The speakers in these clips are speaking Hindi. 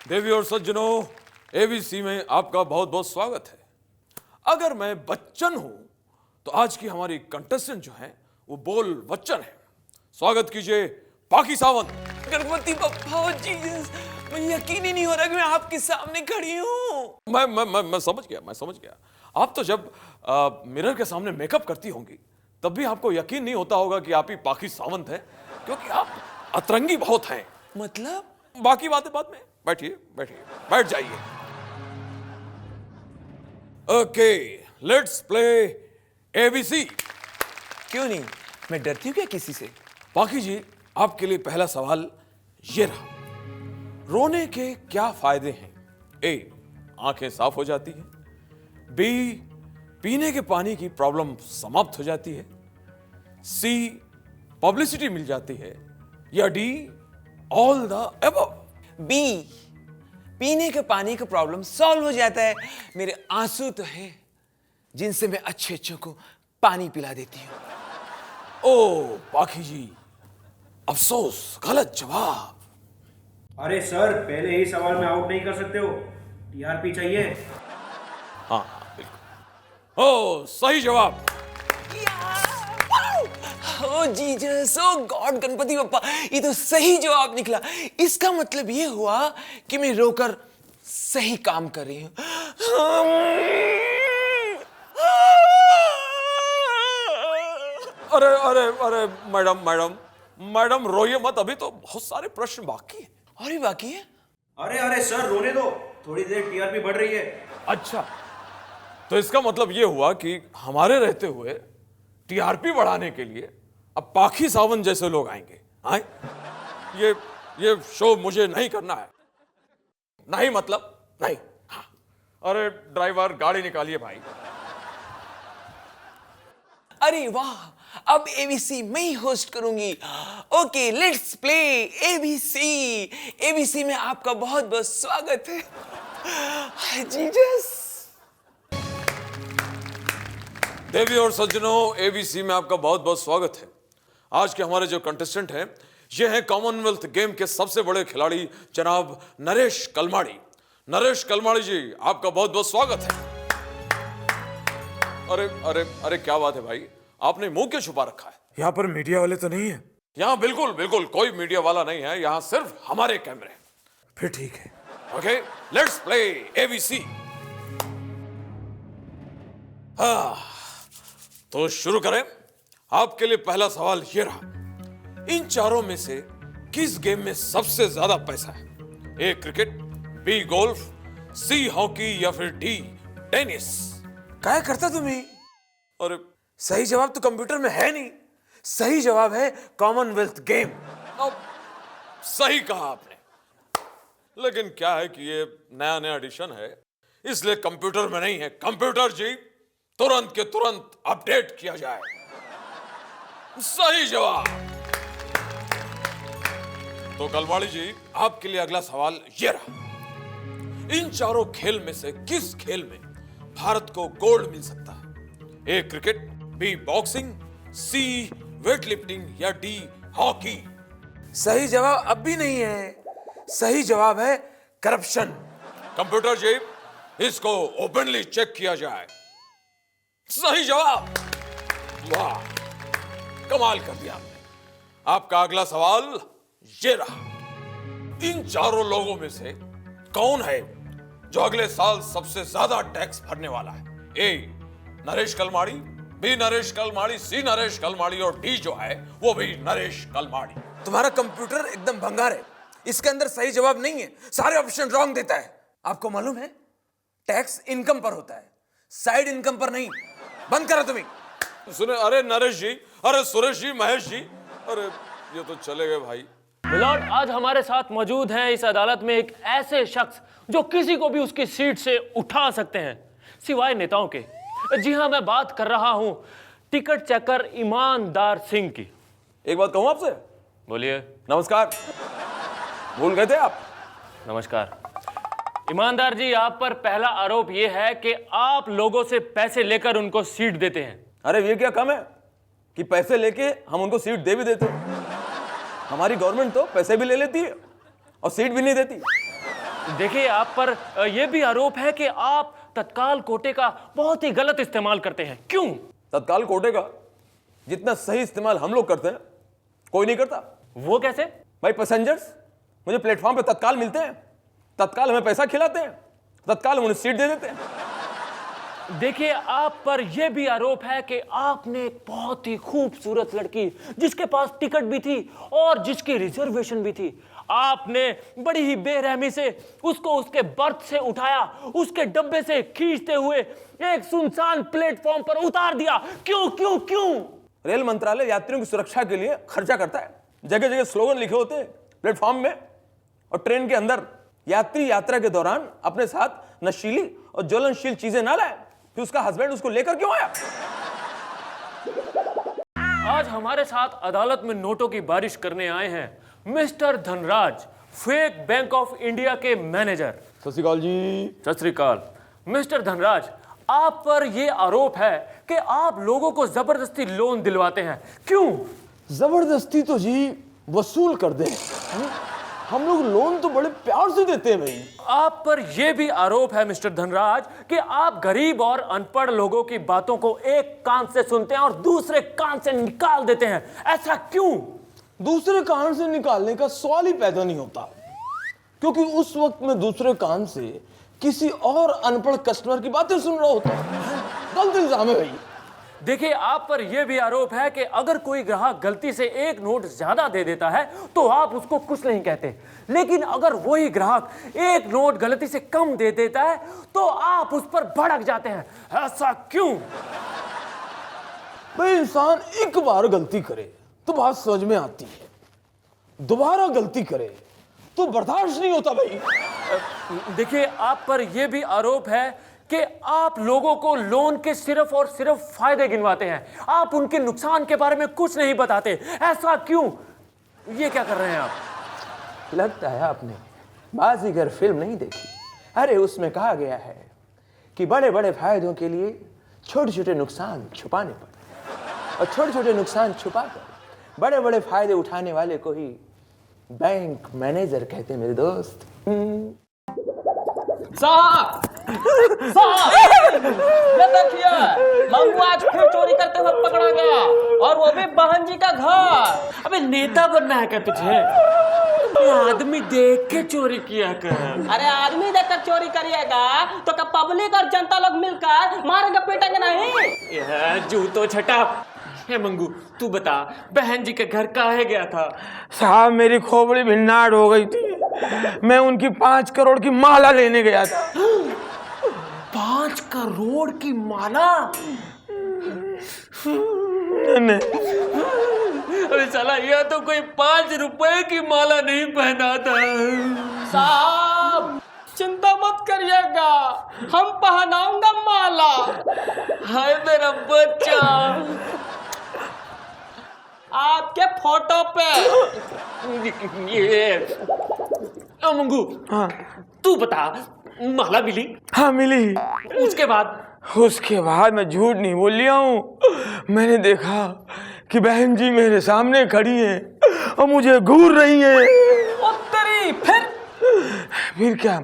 देवी और सज्जनों, एबीसी में आपका बहुत बहुत स्वागत है। अगर मैं बच्चन हूं तो आज की हमारी कंटेस्टेंट जो है वो बोल बच्चन है। स्वागत कीजिए पाकी सावंत। गणपति बप्पा जीसस, मैं यकीन ही नहीं हो रहा कि मैं आपके सामने खड़ी हूं। मैं समझ गया। आप तो जब मिरर के सामने मेकअप करती होंगी तब भी आपको यकीन नहीं होता होगा कि आप ही पाकी सावंत हैं, क्योंकि आप अतरंगी बहुत हैं। मतलब बाकी बातें बाद में। बैठिए, बैठ जाइए। Okay, let's play ABC. क्यों नहीं, मैं डरती हूँ क्या किसी से? पाकी जी, आपके लिए पहला सवाल ये रहा। रोने के क्या फायदे हैं? ए, आंखें साफ हो जाती हैं। बी, पीने के पानी की प्रॉब्लम समाप्त हो जाती है। सी, पब्लिसिटी मिल जाती है। या D, all the above. B, पीने के पानी का प्रॉब्लम सॉल्व हो जाता है। मेरे आंसू तो हैं जिनसे मैं अच्छे को पानी पिला देती हूँ। ओ पाकी जी, अफसोस, गलत जवाब। अरे सर, पहले ही सवाल में आउट नहीं कर सकते हो, टीआरपी चाहिए। हाँ, बिल्कुल। ओ, सही जवाब। ओ जीसस, ओ गॉड, गणपति बप्पा, ये तो सही जवाब निकला। इसका मतलब ये हुआ कि मैं रोकर सही काम कर रही हूँ। अरे मैडम रोइए मत, अभी तो बहुत सारे प्रश्न बाकी हैं। और भी बाकी है? अरे सर, रोने दो, थोड़ी देर टीआरपी बढ़ रही है। अच्छा, तो इसका मतलब ये हुआ कि हमारे रहते हुए टीआरपी बढ़ाने के लिए अब पाखी सावंत जैसे लोग आएंगे। आए? ये शो मुझे नहीं करना है। नहीं मतलब नहीं। हाँ। अरे ड्राइवर, गाड़ी निकालिए भाई। अरे वाह, अब एबीसी मैं ही होस्ट करूंगी। Okay, let's play ABC. ABC में आपका बहुत बहुत स्वागत है। जीसस। देवी और सज्जनों, एबीसी में आपका बहुत बहुत स्वागत है। आज के हमारे जो कंटेस्टेंट हैं ये हैं कॉमनवेल्थ गेम के सबसे बड़े खिलाड़ी जनाब नरेश कलमाड़ी। नरेश कलमाड़ी जी, आपका बहुत बहुत स्वागत है। अरे क्या बात है भाई, आपने मुंह क्यों छुपा रखा है? यहाँ पर मीडिया वाले तो नहीं है? यहाँ बिल्कुल कोई मीडिया वाला नहीं है, यहाँ सिर्फ हमारे कैमरे हैं। फिर ठीक है। Okay, let's play ABC. हाँ, तो शुरू करें। आपके लिए पहला सवाल ये रहा। इन चारों में से किस गेम में सबसे ज्यादा पैसा है? A cricket, B golf, C hockey या फिर डी टेनिस? क्या करता तुम्ही? और सही जवाब तो कंप्यूटर में है नहीं। सही जवाब है कॉमनवेल्थ गेम। अब सही कहा आपने, लेकिन क्या है कि ये नया एडिशन है, इसलिए कंप्यूटर में नहीं है। कंप्यूटर जी, तुरंत के तुरंत अपडेट किया जाए। सही जवाब। तो कलवाड़ी जी, आपके लिए अगला सवाल ये रहा। इन चारों खेल में से किस खेल में भारत को गोल्ड मिल सकता है? A cricket, B boxing, C weight lifting या डी हॉकी? सही जवाब अब भी नहीं है। सही जवाब है करप्शन। कंप्यूटर जी, इसको ओपनली चेक किया जाए। सही जवाब। वाह, कमाल कर दिया आपने। आपका अगला सवाल ये रहा। इन चारों लोगों में से कौन है जो अगले साल सबसे ज्यादा टैक्स भरने वाला है? ए नरेश कलमाड़ी, बी नरेश कलमाड़ी, सी नरेश कलमाड़ी और डी जो है वो भी नरेश कलमाड़ी। तुम्हारा कंप्यूटर एकदम भंगार है, इसके अंदर सही जवाब नहीं है, सारे ऑप्शन रॉन्ग देता है। आपको मालूम है टैक्स इनकम पर होता है, साइड इनकम पर नहीं। बंद करो तुम्हें। सुने, अरे नरेश जी, अरे सुरेश जी, महेश जी, अरे ये तो चले गए भाई। मिलॉर्ड, आज हमारे साथ मौजूद हैं इस अदालत में एक ऐसे शख्स जो किसी को भी उसकी सीट से उठा सकते हैं सिवाय नेताओं के। जी हां, मैं बात कर रहा हूं टिकट चेकर ईमानदार सिंह की। एक बात कहूं आपसे? बोलिए। नमस्कार। भूल गए थे आप? नमस्कार। ईमानदार जी, आप पर पहला आरोप यह है कि आप लोगों से पैसे लेकर उनको सीट देते हैं। अरे ये क्या कम है कि पैसे लेके हम उनको सीट दे भी देते हैं। हमारी गवर्नमेंट तो पैसे भी ले लेती है और सीट भी नहीं देती। देखिए, आप पर यह भी आरोप है कि आप तत्काल कोटे का बहुत ही गलत इस्तेमाल करते हैं। क्यों? तत्काल कोटे का जितना सही इस्तेमाल हम लोग करते हैं कोई नहीं करता। वो कैसे? भाई पैसेंजर्स मुझे प्लेटफॉर्म पे तत्काल मिलते हैं, तत्काल हमें पैसा खिलाते हैं, तत्काल हम उन्हें सीट दे देते हैं। देखिए, आप पर यह भी आरोप है कि आपने एक बहुत ही खूबसूरत लड़की जिसके पास टिकट भी थी और जिसकी रिजर्वेशन भी थी, आपने बड़ी ही बेरहमी से उसको उसके बर्थ से उठाया, उसके डब्बे से खींचते हुए एक सुनसान प्लेटफॉर्म पर उतार दिया। क्यों क्यों क्यों? रेल मंत्रालय यात्रियों की सुरक्षा के लिए खर्चा करता है। जगह जगह स्लोगन लिखे होते हैं प्लेटफॉर्म में, और ट्रेन के अंदर यात्री यात्रा के दौरान अपने साथ नशीली और ज्वलनशील चीजें ना लाए। फिर उसका हस्बैंड उसको लेकर क्यों आया? आज हमारे साथ अदालत में नोटों की बारिश करने आए हैं mister Dhanraj, fake bank of India के मैनेजर। सत श्री अकाल जी। सत श्री अकाल। मिस्टर धनराज, आप पर यह आरोप है कि आप लोगों को जबरदस्ती लोन दिलवाते हैं। क्यों? जबरदस्ती तो जी वसूल कर दे, हम लोग लोन तो बड़े प्यार से देते हैं भाई। आप पर यह भी आरोप है मिस्टर धनराज कि आप गरीब और अनपढ़ लोगों की बातों को एक कान से सुनते हैं और दूसरे कान से निकाल देते हैं। ऐसा क्यों? दूसरे कान से निकालने का सवाल ही पैदा नहीं होता, क्योंकि उस वक्त मैं दूसरे कान से किसी और अनपढ़ कस्टमर की बातें सुन रहा होता हूं। गलत इल्जाम है भाई। देखिए, आप पर यह भी आरोप है कि अगर कोई ग्राहक गलती से एक नोट ज्यादा दे देता है तो आप उसको कुछ नहीं कहते, लेकिन अगर वही ग्राहक एक नोट गलती से कम दे देता है तो आप उस पर भड़क जाते हैं। ऐसा क्यों? भाई, इंसान एक बार गलती करे तो बात समझ में आती है, दोबारा गलती करे तो बर्दाश्त नहीं होता भाई। देखिए, आप पर यह भी आरोप है कि आप लोगों को लोन के सिर्फ और सिर्फ फायदे गिनवाते हैं, आप उनके नुकसान के बारे में कुछ नहीं बताते। ऐसा क्यों? ये क्या कर रहे हैं आप? लगता है आपने बाजीगर फिल्म नहीं देखी। अरे उसमें कहा गया है कि बड़े बड़े फायदों के लिए छोटे छोटे नुकसान छुपाने पड़ते, और छोटे छोटे नुकसान छुपाकर बड़े बड़े फायदे उठाने वाले को ही बैंक मैनेजर कहते हैं मेरे दोस्त। साहब ये देखिए, मंगू आज फिर चोरी करते हुए पकड़ा गया, और वो भी बहन जी का घर। अबे नेता बनना है क्या तुझे? ये आदमी देख के चोरी किया कर। अरे आदमी देखकर चोरी करिएगा तो क्या पब्लिक और जनता लोग मिलकर मारेंगे पीटेंगे नहीं? यह जूतो छटा। हे मंगू, तू बता, बहन जी के घर काहे गया था? साहब, मेरी खोपड़ी भिन्नाट हो गई थी, मैं उनकी 5 करोड़ की माला लेने गया था। 5 करोड़ की माला? नहीं, अरे साला, यह तो कोई 5 रुपए की माला नहीं पहना था। साहब चिंता मत करिएगा, हम पहनाऊंगा माला। हाय मेरा बच्चा, आपके फोटो पे। ये मंगू, हाँ तू बता, माला मिली? हाँ मिली। उसके बाद? उसके बाद मैं झूठ नहीं बोल लिया हूँ, मैंने देखा कि बहन जी मेरे सामने खड़ी हैं और मुझे घूर रही हैं। उत्तरी फिर क्या,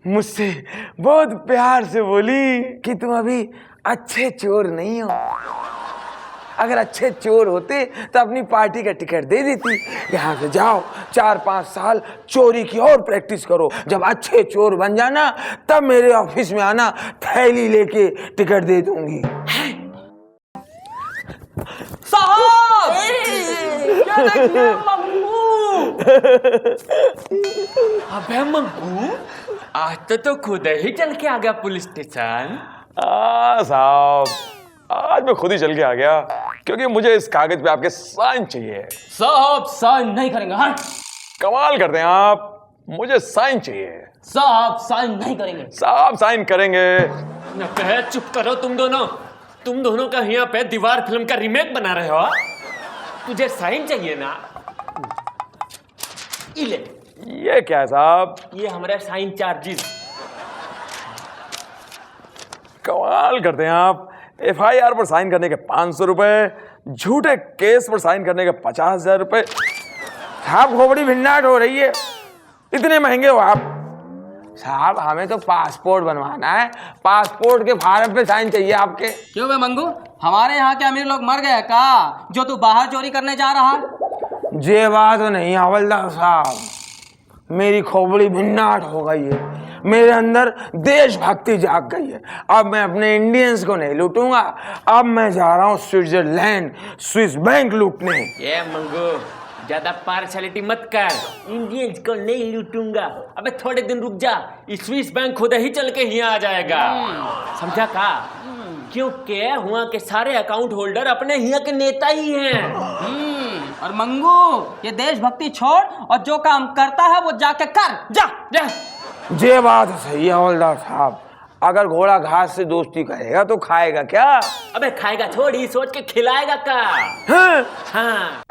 मुझसे बहुत प्यार से बोली कि तुम अभी अच्छे चोर नहीं हो, अगर अच्छे चोर होते तो अपनी पार्टी का टिकट दे देती। यहाँ से जाओ, 4-5 साल चोरी की और प्रैक्टिस करो, जब अच्छे चोर बन जाना तब मेरे ऑफिस में आना, थैली लेके टिकट दे दूंगी। साहब ये देखिए मंगू। अबे मंगू, आज तो खुद ही चल के आ गया पुलिस स्टेशन। साहब, आज मैं खुद ही चल के आ गया, क्योंकि मुझे इस कागज पे आपके साइन चाहिए। साहब साइन नहीं करेंगे। हाँ कमाल करते हैं आप, मुझे साइन चाहिए। साहब साइन नहीं करेंगे। साहब साइन करेंगे। अबे चुप करो तुम दोनों का यहाँ पे दीवार फिल्म का रीमेक बना रहे हो। तुझे साइन चाहिए ना? ले, ये क्या है साहब? ये हमारे साइन चार्जेस। कमाल करते हैं आप। FIR पर साइन करने के 500 रुपए, झूठे केस पर साइन करने के 50,000 रुपए। आप खोपड़ी भिन्नाट हो रही है, इतने महंगे हो आप। साहब हमें तो पासपोर्ट बनवाना है, पासपोर्ट के फार्म पे साइन चाहिए आपके। क्यों बे मंगू, हमारे यहाँ के अमीर लोग मर गए का जो तू बाहर चोरी करने जा रहा? ये बात नहीं हवलदार साहब, मेरी खोपड़ी भिन्नाट हो गई है, मेरे अंदर देशभक्ति जाग गई है। अब मैं अपने इंडियंस को नहीं लूटूंगा, अब मैं जा रहा हूँ स्विट्जरलैंड स्विस बैंक लूटने। ये मंगू ज्यादा पार्शलिटी मत कर, इंडियंस को नहीं लूटूंगा। अबे थोड़े दिन रुक जा, स्विस बैंक खुद ही चल के यहाँ आ जाएगा, समझा का? क्योंकि वहाँ के सारे अकाउंट होल्डर अपने यहाँ के नेता ही हैं। और मंगू ये देशभक्ति छोड़ और जो काम करता है वो जाके कर, जा जा। ये बात सही है हवलदार साहब, अगर घोड़ा घास से दोस्ती करेगा तो खाएगा क्या? अबे खाएगा छोड़, ही सोच के खिलाएगा का। हाँ? हाँ